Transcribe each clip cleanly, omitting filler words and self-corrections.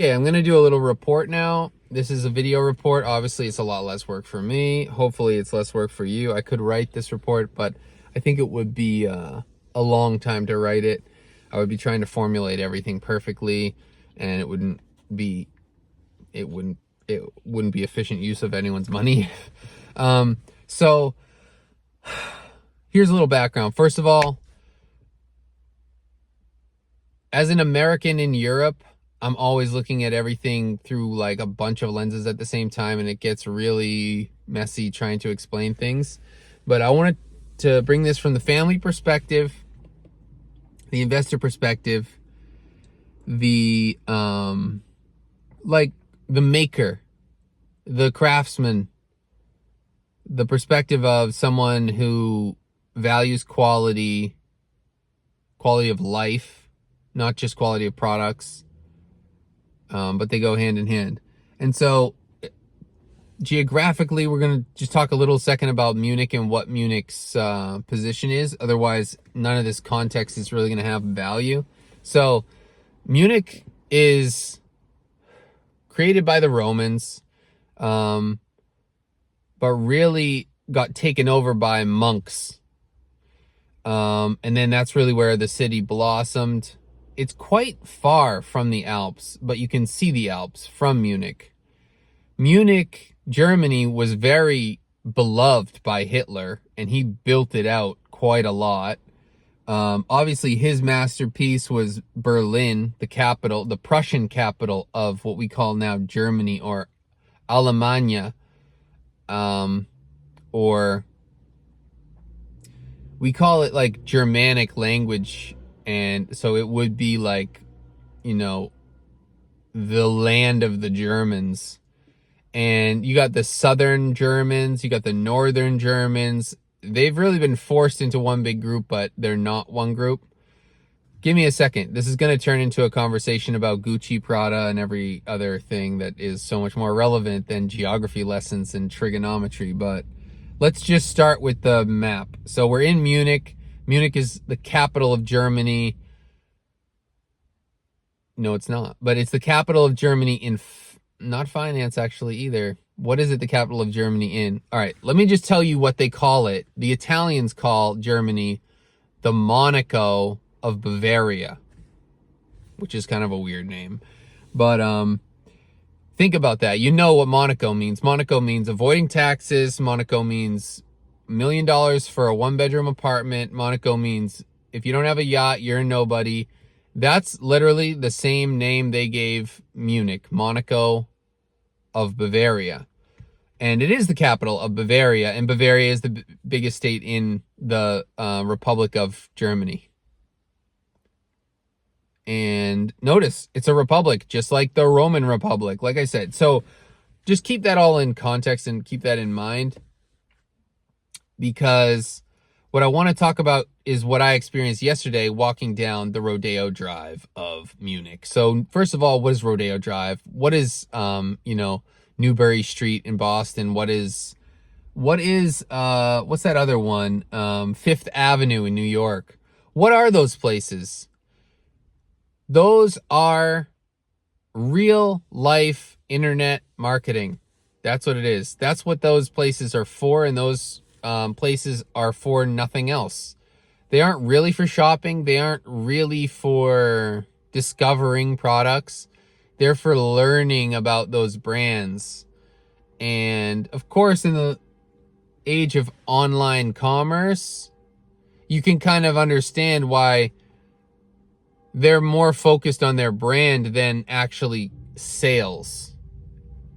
Okay, I'm going to do a little report now. This is a video report. Obviously, it's a lot less work for me. Hopefully, it's less work for you. I could write this report, but I think it would be a long time to write it. I would be trying to formulate everything perfectly, and it wouldn't be efficient use of anyone's money. So here's a little background. First of all, as an American in Europe, I'm always looking at everything through like a bunch of lenses at the same time, and it gets really messy trying to explain things. But I wanted to bring this from the family perspective, the investor perspective, the like the maker, the craftsman, the perspective of someone who values quality of life, not just quality of products. But they go hand in hand. And so geographically, we're going to just talk a little second about Munich and what Munich's position is. Otherwise, none of this context is really going to have value. So Munich is created by the Romans, but really got taken over by monks. And then that's really where the city blossomed. It's quite far from the Alps, but you can see the Alps from Munich. Munich, Germany, was very beloved by Hitler, and he built it out quite a lot. Obviously, his masterpiece was Berlin, the capital, the Prussian capital of what we call now Germany, or Alemannia, or we call it like Germanic language. And so it would be like, the land of the Germans. And you got the southern Germans, you got the northern Germans. They've really been forced into one big group, but they're not one group. Give me a second. This is going to turn into a conversation about Gucci, Prada, and every other thing that is so much more relevant than geography lessons and trigonometry. But let's just start with the map. So we're in Munich. Munich is the capital of Germany. No, it's not. But it's the capital of Germany in, not finance actually either. What is it the capital of Germany in? All right, let me just tell you what they call it. The Italians call Germany the Monaco of Bavaria, which is kind of a weird name. But think about that. You know what Monaco means. Monaco means avoiding taxes. Monaco means $1 million for a one-bedroom apartment. Monaco means if you don't have a yacht, you're a nobody. That's literally the same name they gave Munich, Monaco of Bavaria. And it is the capital of Bavaria, and Bavaria is the biggest state in the Republic of Germany. And notice, it's a republic, just like the Roman Republic, like I said. So just keep that all in context and keep that in mind, because what I want to talk about is what I experienced yesterday walking down the Rodeo Drive of Munich. So first of all, what is Rodeo Drive? What is, Newbury Street in Boston? What's that other one? Fifth Avenue in New York. What are those places? Those are real life internet marketing. That's what it is. That's what those places are for, and those places are for nothing else. They aren't really for shopping. They aren't really for discovering products. They're for learning about those brands. And of course, in the age of online commerce, you can kind of understand why they're more focused on their brand than actually sales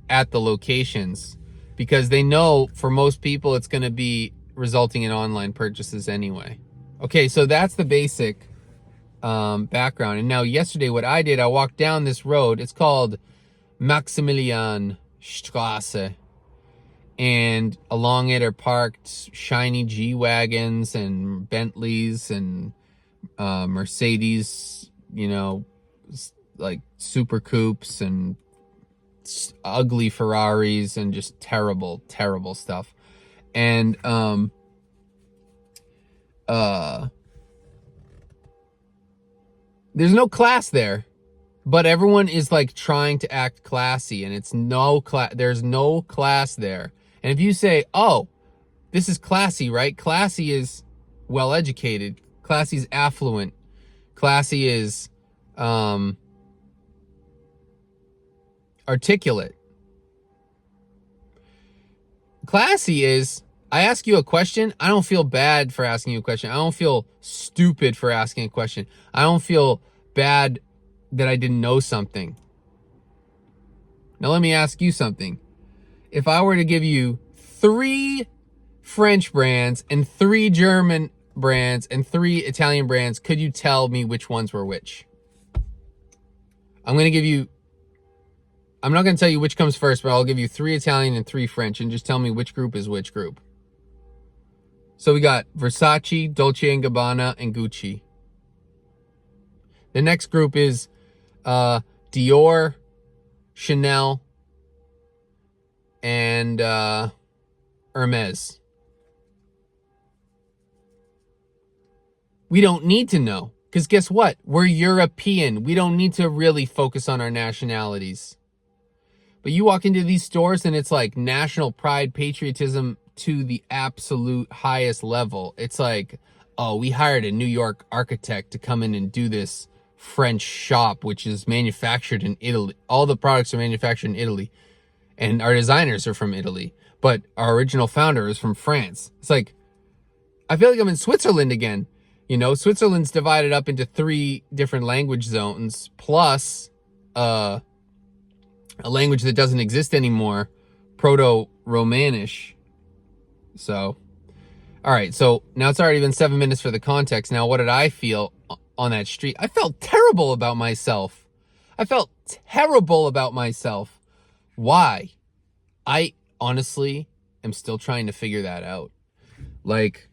at the locations, because they know for most people it's going to be resulting in online purchases anyway. Okay, so that's the basic background. And now yesterday what I did, I walked down this road. It's called Maximilianstraße. And along it are parked shiny G-Wagons and Bentleys and Mercedes, like Super Coupes and ugly Ferraris and just terrible, terrible stuff. And there's no class there. But everyone is like trying to act classy, and it's no class. There's no class there. And if you say, "Oh, this is classy," right? Classy is well educated. Classy is affluent. Classy is articulate. Classy is, I ask you a question, I don't feel bad for asking you a question. I don't feel stupid for asking a question. I don't feel bad that I didn't know something. Now let me ask you something. If I were to give you 3 French brands and 3 German brands and 3 Italian brands, could you tell me which ones were which? I'm not going to tell you which comes first, but I'll give you 3 Italian and 3 French, and just tell me which group is which group. So we got Versace, Dolce & Gabbana, and Gucci. The next group is Dior, Chanel, and Hermes. We don't need to know, because guess what? We're European. We don't need to really focus on our nationalities. But you walk into these stores and it's like national pride, patriotism to the absolute highest level. It's like, oh, we hired a New York architect to come in and do this French shop, which is manufactured in Italy. All the products are manufactured in Italy, and our designers are from Italy, but our original founder is from France. It's like, I feel like I'm in Switzerland again. You know, Switzerland's divided up into 3 different language zones, plus a language that doesn't exist anymore, Proto-Romanish. So, all right, so now it's already been 7 minutes for the context. Now, what did I feel on that street? I felt terrible about myself. Why? I honestly am still trying to figure that out. Like,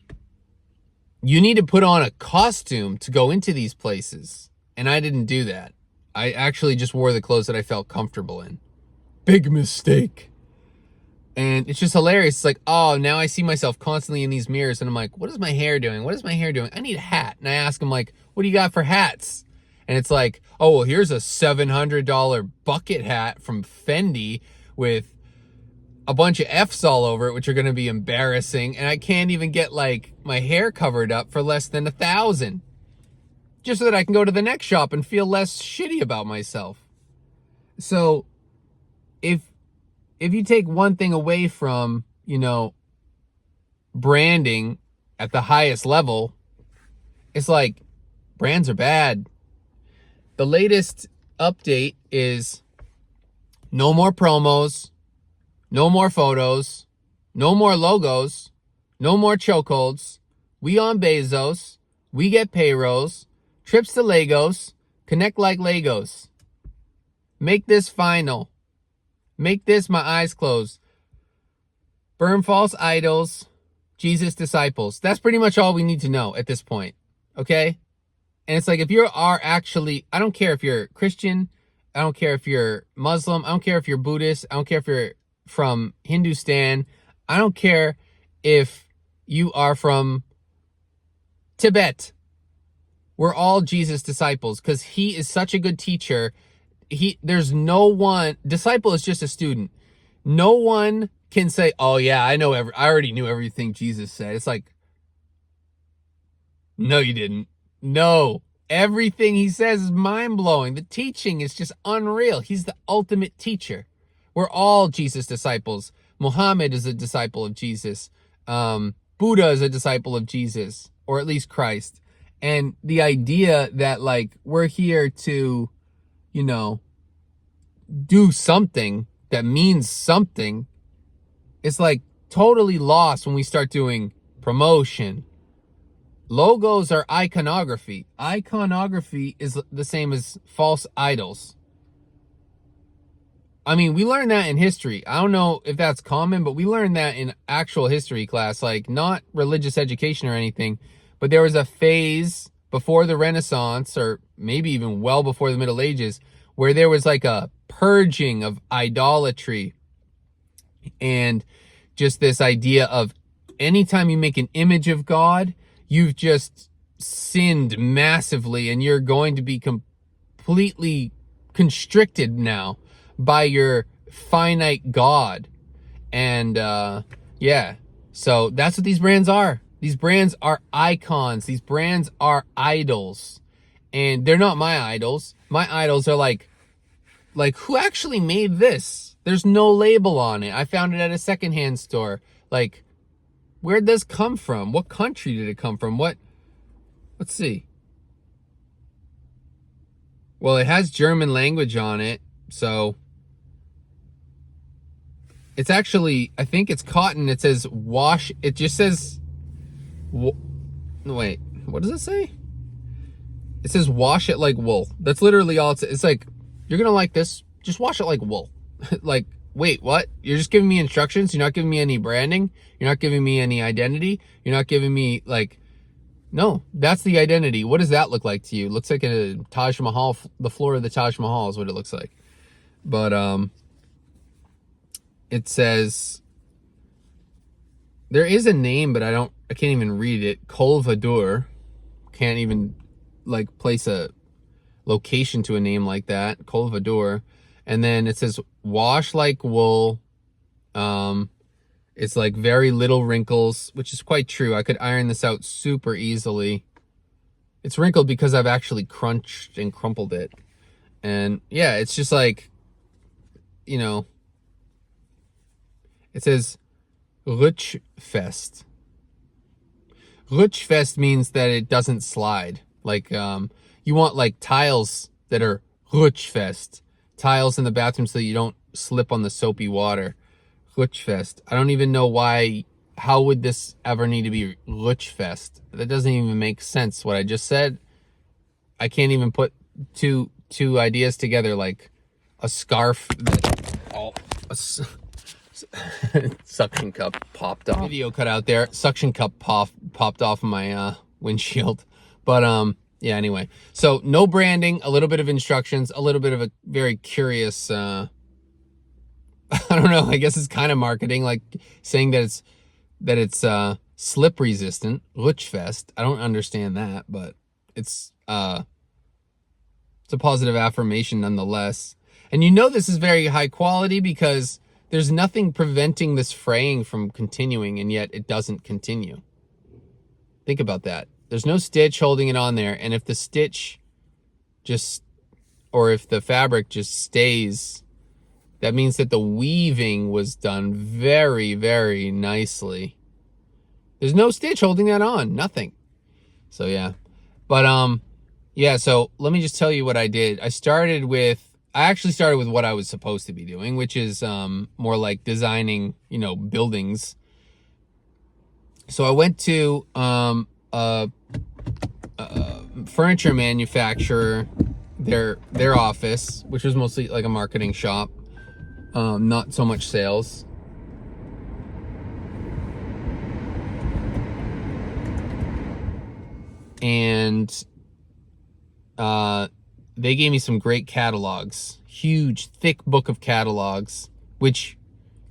you need to put on a costume to go into these places, and I didn't do that. I actually just wore the clothes that I felt comfortable in. Big mistake. And it's just hilarious. It's like, oh, now I see myself constantly in these mirrors, and I'm like, what is my hair doing? I need a hat. And I ask him, like, what do you got for hats? And it's like, oh, well, here's a $700 bucket hat from Fendi with a bunch of F's all over it, which are going to be embarrassing. And I can't even get, like, my hair covered up for less than $1,000. Just so that I can go to the next shop and feel less shitty about myself. So, if you take one thing away from, you know, branding at the highest level, it's like, brands are bad. The latest update is no more promos, no more photos, no more logos, no more chokeholds. We on Bezos, we get payrolls, trips to Lagos, connect like Legos. Make this final. Make this my eyes closed. Burn false idols, Jesus disciples. That's pretty much all we need to know at this point. Okay? And it's like, if you are actually, I don't care if you're Christian, I don't care if you're Muslim, I don't care if you're Buddhist, I don't care if you're from Hindustan, I don't care if you are from Tibet. We're all Jesus disciples, because he is such a good teacher. There's no one, disciple is just a student. No one can say, oh yeah, I already knew everything Jesus said. It's like, no, you didn't. No, everything he says is mind-blowing. The teaching is just unreal. He's the ultimate teacher. We're all Jesus disciples. Muhammad is a disciple of Jesus. Buddha is a disciple of Jesus, or at least Christ. And the idea that, like, we're here to, you know, do something that means something, it's like totally lost when we start doing promotion. Logos are iconography. Iconography is the same as false idols. I mean, we learned that in history. I don't know if that's common, but we learned that in actual history class, like not religious education or anything, but there was a phase before the Renaissance, or maybe even well before the Middle Ages, where there was like a purging of idolatry, and just this idea of anytime you make an image of God, you've just sinned massively, and you're going to be completely constricted now by your finite God. And yeah, so that's what these brands are. These brands are icons. These brands are idols. And they're not my idols. My idols are like who actually made this? There's no label on it. I found it at a secondhand store. Like, where'd this come from? What country did it come from? Let's see. Well, it has German language on it, so it's actually, I think it's cotton. It says wash. It just says, wait, what does it say? It says wash it like wool. That's literally all it's like, you're going to like this. Just wash it like wool. Like, wait, what? You're just giving me instructions. You're not giving me any branding. You're not giving me any identity. You're not giving me like, no, that's the identity. What does that look like to you? It looks like a Taj Mahal, the floor of the Taj Mahal is what it looks like. But it says, there is a name, but I can't even read it. Colvadur. Can't even like place a location to a name like that. Colvadur. And then it says wash like wool. It's like very little wrinkles, which is quite true. I could iron this out super easily. It's wrinkled because I've actually crunched and crumpled it. And yeah, it's just like, you know, it says Rutschfest. Rutschfest means that it doesn't slide. Like, you want like tiles that are Rutschfest. Tiles in the bathroom so you don't slip on the soapy water. Rutschfest. I don't even know why, how would this ever need to be Rutschfest? That doesn't even make sense, what I just said. I can't even put two ideas together, like a scarf that, suction cup popped off. Video cut out there. Suction cup popped off my windshield. But yeah, anyway. So no branding, a little bit of instructions, a little bit of a very curious I don't know, I guess it's kind of marketing, like saying that it's slip resistant, Rutschfest. I don't understand that, but it's a positive affirmation nonetheless. And you know this is very high quality because there's nothing preventing this fraying from continuing, and yet it doesn't continue. Think about that. There's no stitch holding it on there, and if the stitch or if the fabric just stays, that means that the weaving was done very, very nicely. There's no stitch holding that on, nothing. So yeah, but yeah, so let me just tell you what I did. I actually started with what I was supposed to be doing, which is more like designing, buildings. So I went to a furniture manufacturer, their office, which was mostly like a marketing shop, not so much sales. And they gave me some great catalogs, huge, thick book of catalogs, which,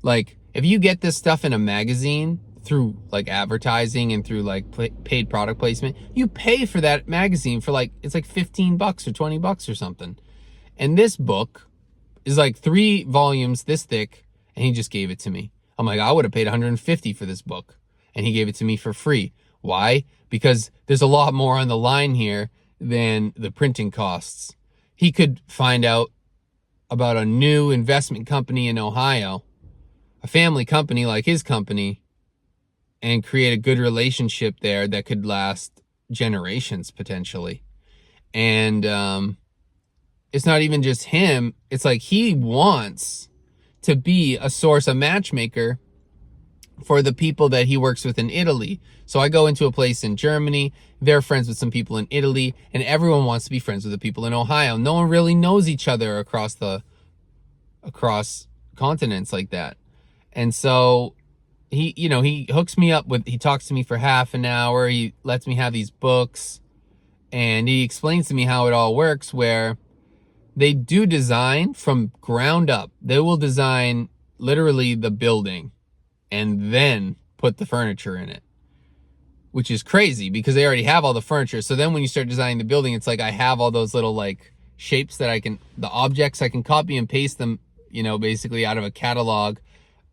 like, if you get this stuff in a magazine through like advertising and through like paid product placement, you pay for that magazine for like, it's like $15 or $20 or something. And this book is like 3 volumes this thick, and he just gave it to me. I'm like, I would have paid $150 for this book, and he gave it to me for free. Why? Because there's a lot more on the line here than the printing costs. He could find out about a new investment company in Ohio, a family company like his company, and create a good relationship there that could last generations potentially. And it's not even just him. It's like he wants to be a source, a matchmaker for the people that he works with in Italy. So I go into a place in Germany, they're friends with some people in Italy, and everyone wants to be friends with the people in Ohio. No one really knows each other across continents like that. And so he hooks me up he talks to me for half an hour. He lets me have these books, and he explains to me how it all works, where they do design from ground up. They will design literally the building and then put the furniture in it, which is crazy because they already have all the furniture. So then when you start designing the building, it's like I have all those little like shapes that the objects, I can copy and paste them, basically out of a catalog,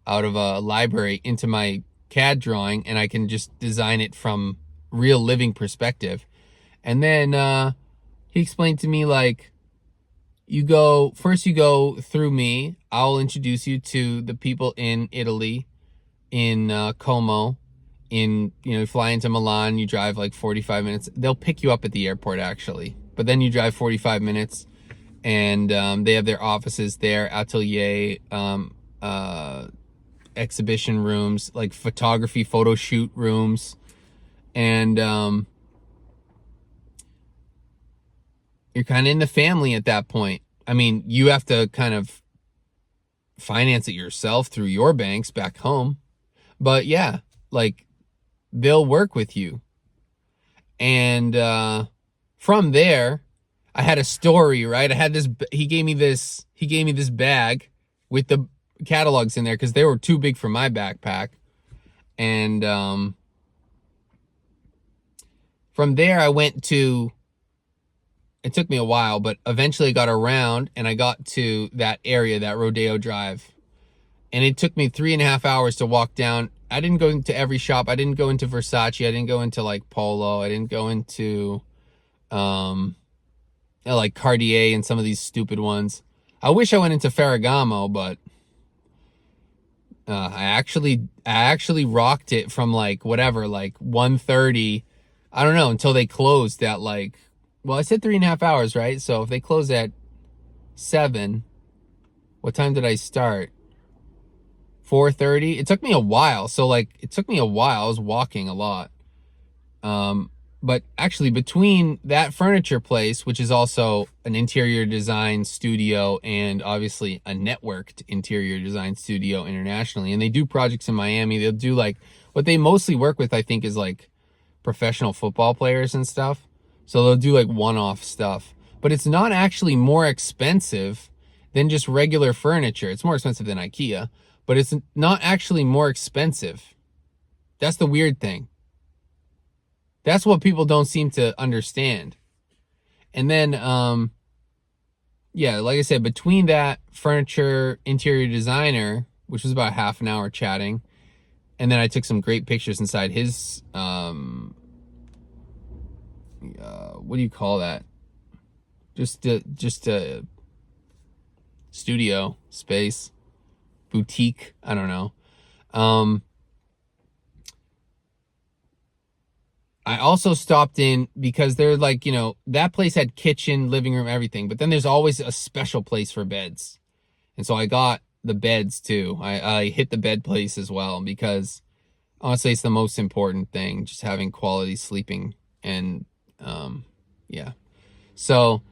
out of a library into my CAD drawing, and I can just design it from real living perspective. And then he explained to me, like, you go through me. I'll introduce you to the people in Italy, in Como. You fly into Milan, you drive like 45 minutes. They'll pick you up at the airport, actually. But then you drive 45 minutes, and they have their offices there, atelier, exhibition rooms, like photography, photo shoot rooms. And you're kind of in the family at that point. I mean, you have to kind of finance it yourself through your banks back home. But yeah, like, they'll work with you. And from there, I had a story, right? I had this, he gave me this bag with the catalogs in there because they were too big for my backpack. And from there, it took me a while, but eventually I got around and I got to that area, that Rodeo Drive. And it took me 3.5 hours to walk down. I didn't go into every shop. I didn't go into Versace. I didn't go into like Polo. I didn't go into like Cartier and some of these stupid ones. I wish I went into Ferragamo, but I actually rocked it from like 1:30. I don't know, until they closed at like, well, I said 3.5 hours, right? So if they close at 7, what time did I start? 4:30. It took me a while. So like, it took me a while. I was walking a lot. But actually, between that furniture place, which is also an interior design studio and obviously a networked interior design studio internationally, and they do projects in Miami. They'll do like, what they mostly work with, I think, is like professional football players and stuff. So they'll do like one-off stuff. But it's not actually more expensive than just regular furniture. It's more expensive than IKEA, but it's not actually more expensive. That's the weird thing. That's what people don't seem to understand. And then, yeah, like I said, between that furniture interior designer, which was about half an hour chatting, and then I took some great pictures inside his, what do you call that? Just a studio space, boutique. I don't know. I also stopped in because they're like, that place had kitchen, living room, everything. But then there's always a special place for beds. And so I got the beds too. I hit the bed place as well because honestly, it's the most important thing, just having quality sleeping. And yeah. So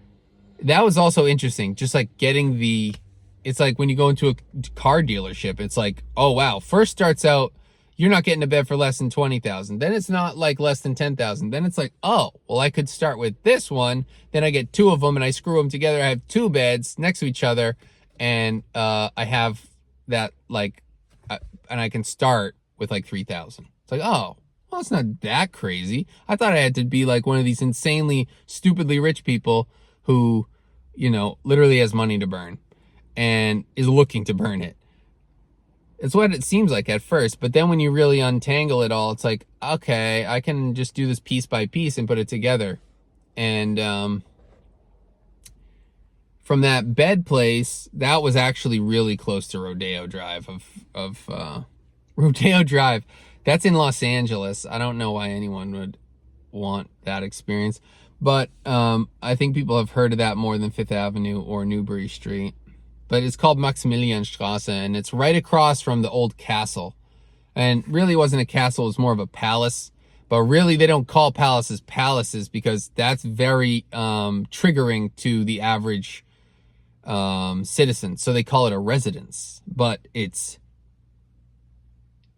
that was also interesting. Just like it's like when you go into a car dealership, it's like, oh wow, first starts out, you're not getting a bed for less than 20,000. Then it's not like less than 10,000. Then it's like, oh, well, I could start with this one. Then I get 2 of them and I screw them together. I have 2 beds next to each other, and I have that and I can start with like 3,000. It's like, oh, well, it's not that crazy. I thought I had to be like one of these insanely, stupidly rich people who, literally has money to burn and is looking to burn it. It's what it seems like at first, but then when you really untangle it all, it's like, okay, I can just do this piece by piece and put it together. And from that bed place, that was actually really close to Rodeo Drive Rodeo Drive. That's in Los Angeles. I don't know why anyone would want that experience, but I think people have heard of that more than Fifth Avenue or Newbury Street. But it's called Maximilianstraße, and it's right across from the old castle. And really, it wasn't a castle, it was more of a palace. But really, they don't call palaces palaces because that's very triggering to the average citizen. So they call it a residence. But it's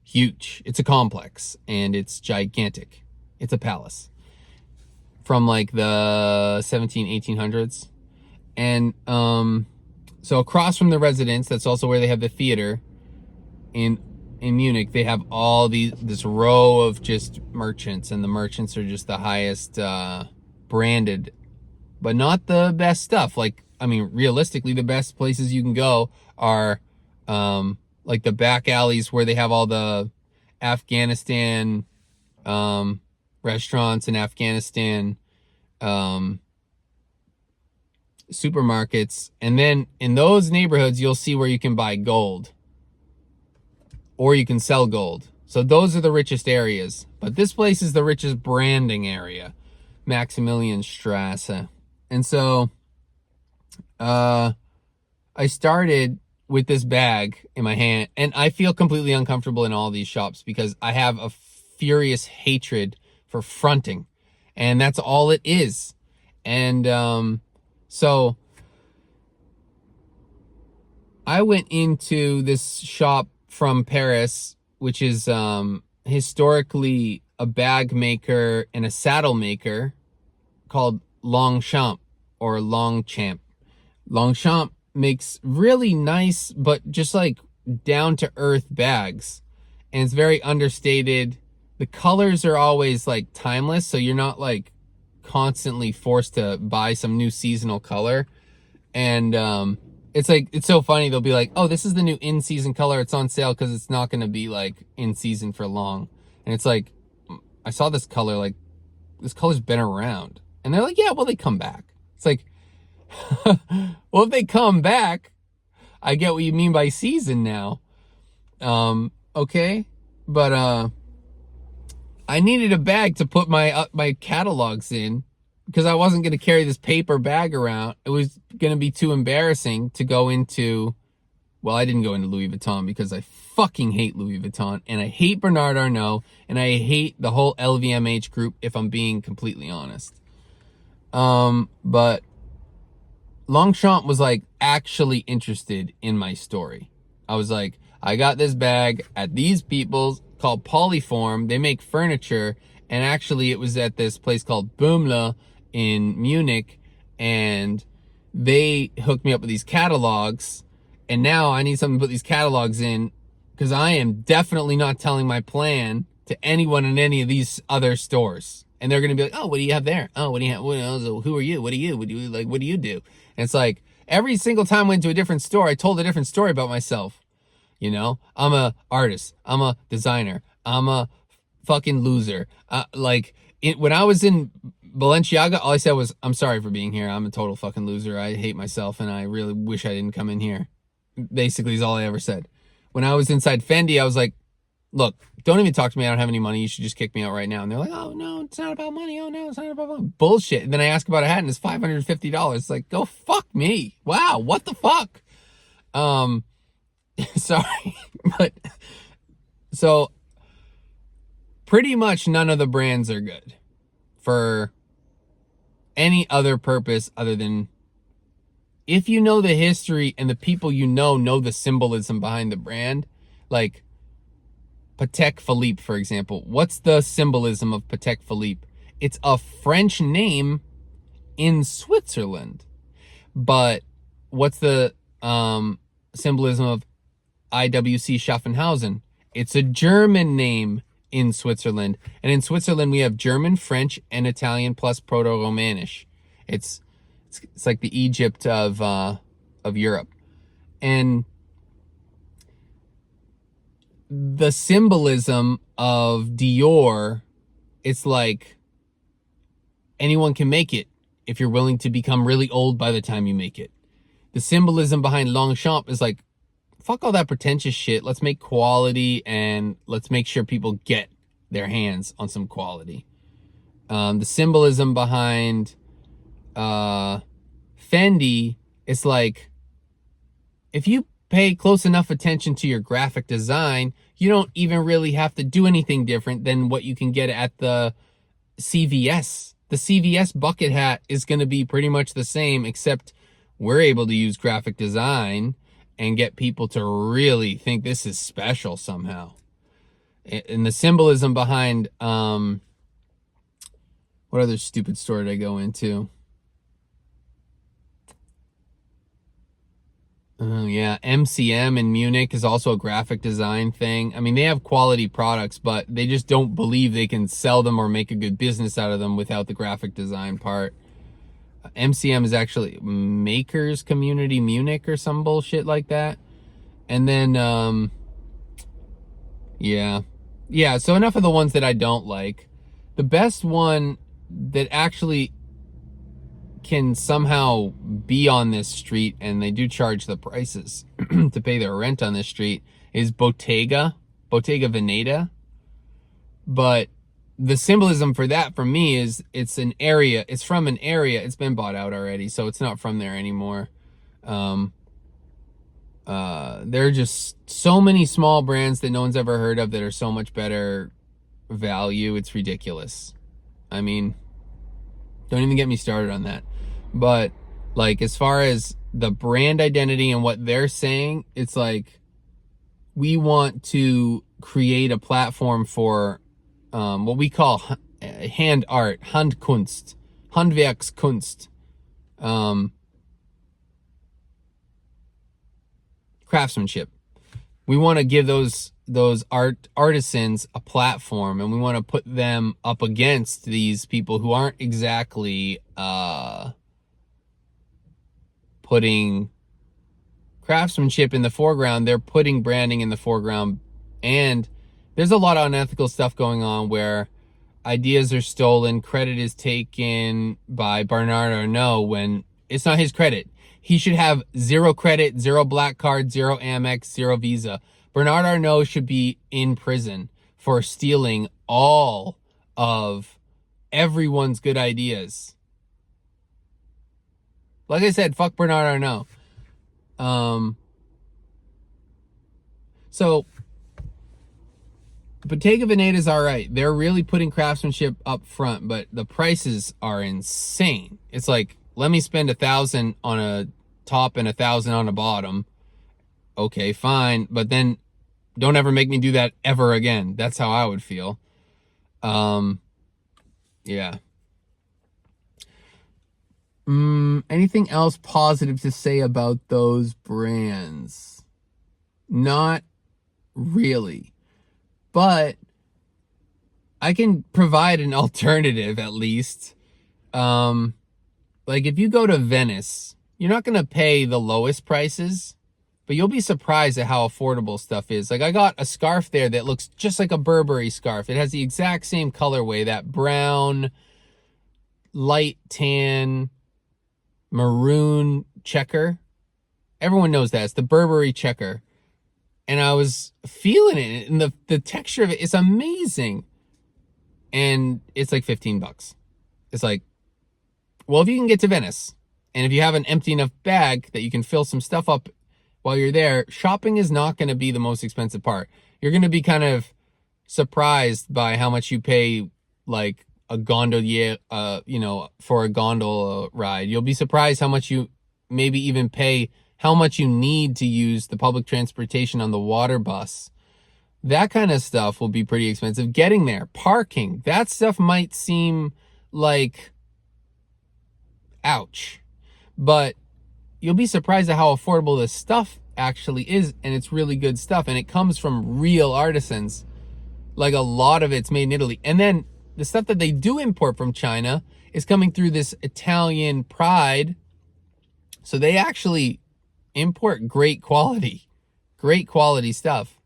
huge. It's a complex, and it's gigantic. It's a palace from like the 1800s. And so across from the residence, that's also where they have the theater in Munich. They have all this row of just merchants, and the merchants are just the highest branded but not the best stuff. Like, I mean, realistically, the best places you can go are like the back alleys where they have all the Afghanistan restaurants and Afghanistan supermarkets. And then in those neighborhoods, you'll see where you can buy gold or you can sell gold. So those are the richest areas. But this place is the richest branding area, Maximilianstrasse. And so I started with this bag in my hand, and I feel completely uncomfortable in all these shops because I have a furious hatred for fronting, and that's all it is. And so I went into this shop from Paris, which is historically a bag maker and a saddle maker called Longchamp or Longchamp. Longchamp makes really nice, but just like down to earth bags. And it's very understated. The colors are always like timeless, so you're not like constantly forced to buy some new seasonal color. And it's like, it's so funny. They'll be like, oh, this is the new in-season color. It's on sale because it's not going to be like in season for long. And it's like, I saw this color, like this color's been around. And they're like, yeah, well, they come back. It's like, well, if they come back, I get what you mean by season now. Okay. But I needed a bag to put my catalogs in because I wasn't going to carry this paper bag around. It was going to be too embarrassing to go into, well, I didn't go into Louis Vuitton because I fucking hate Louis Vuitton, and I hate Bernard Arnault, and I hate the whole LVMH group, if I'm being completely honest. But Longchamp was like actually interested in my story. I was like, I got this bag at these people's called Polyform. They make furniture, and actually it was at this place called Boomla in Munich, and they hooked me up with these catalogs, and now I need something to put these catalogs in because I am definitely not telling my plan to anyone in any of these other stores. And they're going to be like, oh, what do you have there? Oh, what do you have? Who are you? What do you like? What do you do? And it's like every single time I went to a different store, I told a different story about myself. You know, I'm a artist. I'm a designer. I'm a fucking loser. When I was in Balenciaga, all I said was, I'm sorry for being here. I'm a total fucking loser. I hate myself, and I really wish I didn't come in here. Basically is all I ever said. When I was inside Fendi, I was like, look, don't even talk to me. I don't have any money. You should just kick me out right now. And they're like, oh, no, it's not about money. Oh, no, it's not about money. Bullshit. And then I ask about a hat, and it's $550. It's like, go fuck me. Wow, what the fuck? Sorry. But, so, pretty much none of the brands are good for any other purpose other than if you know the history and the people you know the symbolism behind the brand. Like Patek Philippe, for example. What's the symbolism of Patek Philippe? It's a French name in Switzerland. But what's the symbolism of IWC Schaffenhausen? It's a German name in Switzerland. And in Switzerland, we have German, French, and Italian plus Proto-Romanish. It's like the Egypt of Europe. And the symbolism of Dior, it's like anyone can make it if you're willing to become really old by the time you make it. The symbolism behind Longchamp is like, fuck all that pretentious shit. Let's make quality, and let's make sure people get their hands on some quality. The symbolism behind Fendi is like, if you pay close enough attention to your graphic design, you don't even really have to do anything different than what you can get at the CVS. The CVS bucket hat is going to be pretty much the same, except we're able to use graphic design and get people to really think this is special somehow. And the symbolism behind, what other stupid store did I go into? Yeah, MCM in Munich is also a graphic design thing. I mean, they have quality products, but they just don't believe they can sell them or make a good business out of them without the graphic design part. MCM is actually Makers Community Munich or some bullshit like that. And then, yeah, so enough of the ones that I don't like. The best one that actually can somehow be on this street, and they do charge the prices to pay their rent on this street, is Bottega Veneta. But the symbolism for that for me is it's from an area, it's been bought out already, so it's not from there anymore. There are just so many small brands that no one's ever heard of that are so much better value. It's ridiculous. I mean, don't even get me started on that. But like, as far as the brand identity and what they're saying, it's like, we want to create a platform for what we call hand art, Handkunst, Handwerkskunst, craftsmanship. We want to give those artisans a platform, and we want to put them up against these people who aren't exactly putting craftsmanship in the foreground. They're putting branding in the foreground, and there's a lot of unethical stuff going on where ideas are stolen, credit is taken by Bernard Arnault when it's not his credit. He should have 0 credit, 0 black card, 0 Amex, 0 Visa. Bernard Arnault should be in prison for stealing all of everyone's good ideas. Like I said, fuck Bernard Arnault. So Bottega Veneta is all right. They're really putting craftsmanship up front, but the prices are insane. It's like, let me spend $1,000 on a top and $1,000 on a bottom. Okay, fine. But then don't ever make me do that ever again. That's how I would feel. Yeah. Anything else positive to say about those brands? Not really. But I can provide an alternative at least. Like, if you go to Venice, you're not going to pay the lowest prices, but you'll be surprised at how affordable stuff is. Like, I got a scarf there that looks just like a Burberry scarf. It has the exact same colorway, that brown, light tan, maroon checker. Everyone knows that. It's the Burberry checker. And I was feeling it, and the texture of it is amazing. And it's like $15. It's like, well, if you can get to Venice, and if you have an empty enough bag that you can fill some stuff up while you're there, shopping is not going to be the most expensive part. You're going to be kind of surprised by how much you pay, like a gondolier, for a gondola ride. You'll be surprised how much you maybe even pay, how much you need to use the public transportation on the water bus. That kind of stuff will be pretty expensive. Getting there, parking, that stuff might seem like, ouch. But you'll be surprised at how affordable this stuff actually is, and it's really good stuff, and it comes from real artisans. Like, a lot of it's made in Italy. And then the stuff that they do import from China is coming through this Italian pride. So they actually import great quality stuff.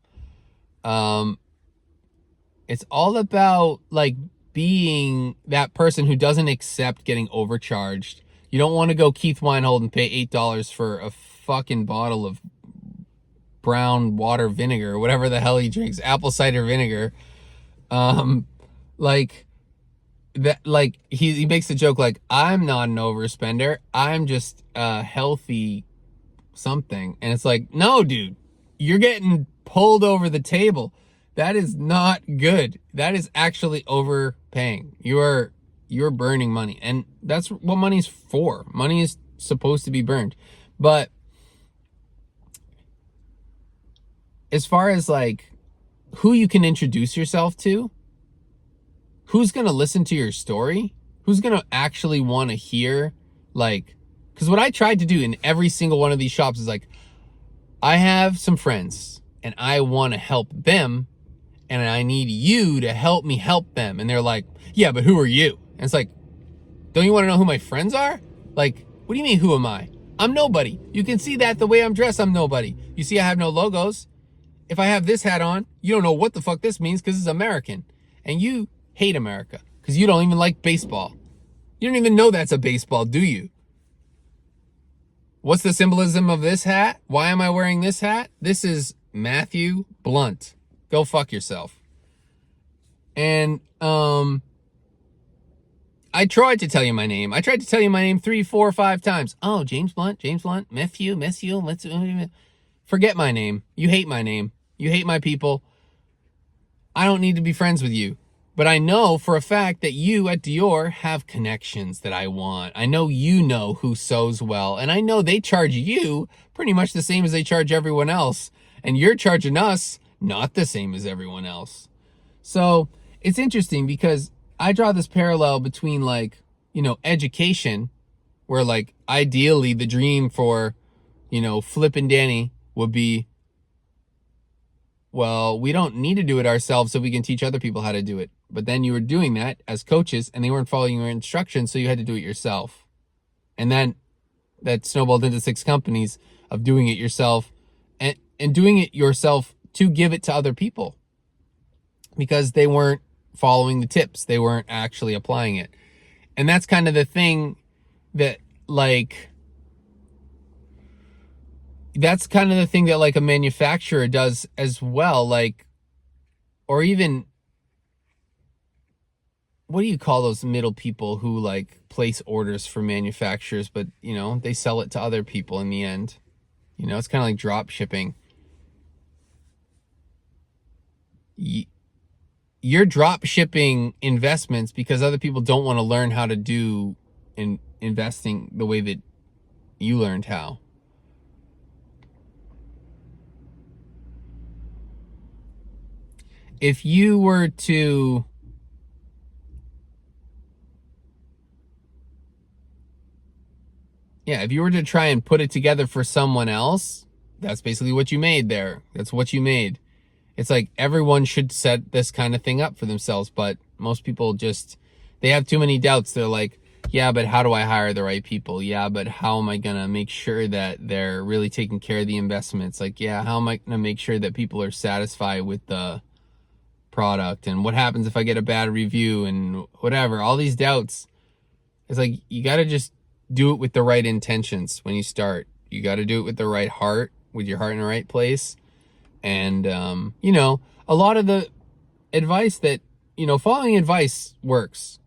It's all about, like, being that person who doesn't accept getting overcharged. You don't want to go Keith Weinhold and pay $8 for a fucking bottle of brown water vinegar, or whatever the hell he drinks, apple cider vinegar. Like that, like he makes a joke like, I'm not an overspender, I'm just a healthy something. And it's like, no, dude, you're getting pulled over the table. That is not good. That is actually overpaying. You're burning money, and that's what money's for. Money is supposed to be burned. But as far as like who you can introduce yourself to, who's going to listen to your story, who's going to actually want to hear, like, because what I tried to do in every single one of these shops is like, I have some friends and I want to help them, and I need you to help me help them. And they're like, yeah, but who are you? And it's like, don't you want to know who my friends are? Like, what do you mean, who am I? I'm nobody. You can see that the way I'm dressed, I'm nobody. You see I have no logos. If I have this hat on, you don't know what the fuck this means because it's American. And you hate America because you don't even like baseball. You don't even know that's a baseball, do you? What's the symbolism of this hat? Why am I wearing this hat? This is Matthew Blunt. Go fuck yourself. And I tried to tell you my name. I tried to tell you my name 3, 4, 5 times. Oh, James Blunt, Matthew, miss you. Forget my name. You hate my name. You hate my people. I don't need to be friends with you. But I know for a fact that you at Dior have connections that I want. I know you know who sews well. And I know they charge you pretty much the same as they charge everyone else. And you're charging us not the same as everyone else. So it's interesting because I draw this parallel between, like, you know, education, where, like, ideally the dream for, you know, Flip and Danny would be, well, we don't need to do it ourselves so we can teach other people how to do it. But then you were doing that as coaches and they weren't following your instructions, so you had to do it yourself. And then that snowballed into 6 companies of doing it yourself and doing it yourself to give it to other people because they weren't following the tips. They weren't actually applying it. And that's kind of the thing that, like, that's kind of the thing that, like, a manufacturer does as well. Like, or even, what do you call those middle people who, like, place orders for manufacturers, but, you know, they sell it to other people in the end? You know, it's kind of like drop shipping. You're drop shipping investments because other people don't want to learn how to do investing the way that you learned how. If you were to if you were to try and put it together for someone else, that's basically what you made there. That's what you made. It's like everyone should set this kind of thing up for themselves, but most people just, they have too many doubts. They're like, yeah, but how do I hire the right people? Yeah, but how am I going to make sure that they're really taking care of the investments? Like, yeah, how am I going to make sure that people are satisfied with the product? And what happens if I get a bad review and whatever? All these doubts. It's like, you got to just do it with the right intentions when you start. You got to do it with the right heart, with your heart in the right place. And, you know, a lot of the advice that, you know, following advice works.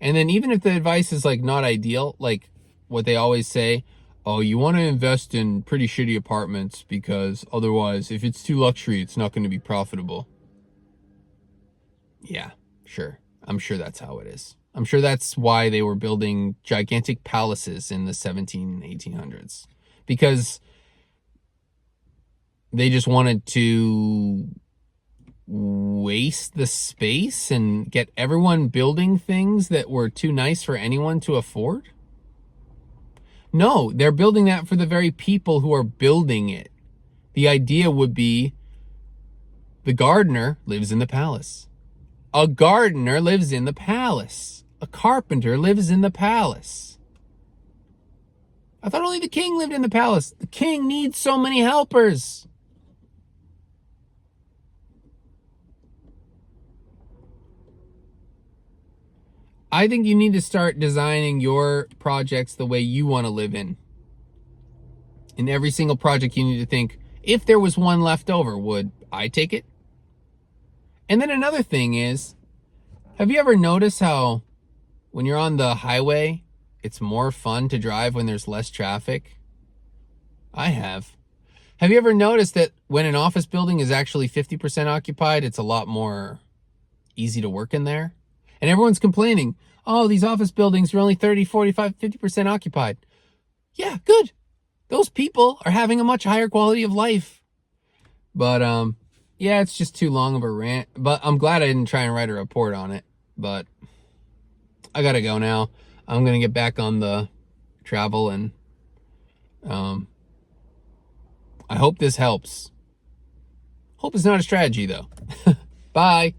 And then even if the advice is, like, not ideal, like what they always say, oh, you want to invest in pretty shitty apartments because otherwise, if it's too luxury, it's not going to be profitable. Yeah, sure. I'm sure that's how it is. I'm sure that's why they were building gigantic palaces in the 1800s. Because they just wanted to waste the space and get everyone building things that were too nice for anyone to afford? No, they're building that for the very people who are building it. The idea would be the gardener lives in the palace. A gardener lives in the palace. A carpenter lives in the palace. I thought only the king lived in the palace. The king needs so many helpers. I think you need to start designing your projects the way you want to live in. In every single project, you need to think, if there was one left over, would I take it? And then another thing is, have you ever noticed how when you're on the highway, it's more fun to drive when there's less traffic? I have. Have you ever noticed that when an office building is actually 50% occupied, it's a lot more easy to work in there? And everyone's complaining, oh, these office buildings are only 30, 45, 50% occupied. Yeah, good. Those people are having a much higher quality of life. But, yeah, it's just too long of a rant. But I'm glad I didn't try and write a report on it. But I gotta go now. I'm gonna get back on the travel, and I hope this helps. Hope it's not a strategy, though. Bye.